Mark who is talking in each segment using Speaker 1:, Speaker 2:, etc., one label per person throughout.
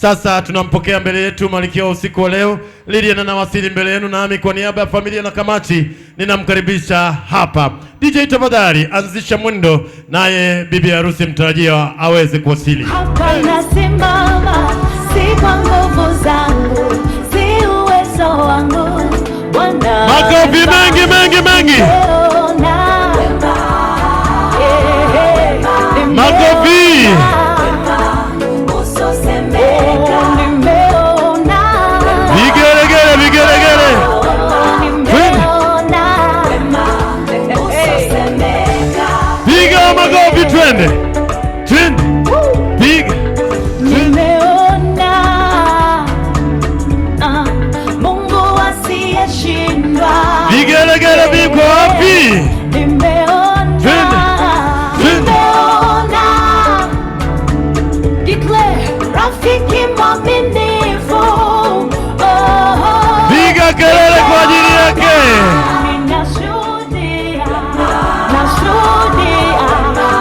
Speaker 1: Sasa tunampokea mbele yetu malkia wa usiku wa leo, Lilian anawasili mbele yenu, nami kwa niaba ya familia na kamati ninamkaribisha hapa. DJ tafadhali anzisha mwendo, naye bibi harusi mtarajiwa aweze kuwasili.
Speaker 2: Hapa nasimama, si kwa nguvu zangu, si uwezo wangu, Bwana.
Speaker 1: Makofi mengi mengi mengi. Makofi. Vigelegele vigelegele. Piga makofi twende. Twende. Piga.
Speaker 2: Nimeona Mungu asiyeshindwa.
Speaker 1: Vigelegele viko wapi? Piga kelele kwa ajili yake.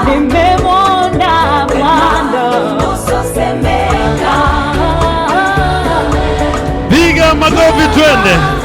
Speaker 2: Nimemwona Bwana.
Speaker 1: Piga makofi twende.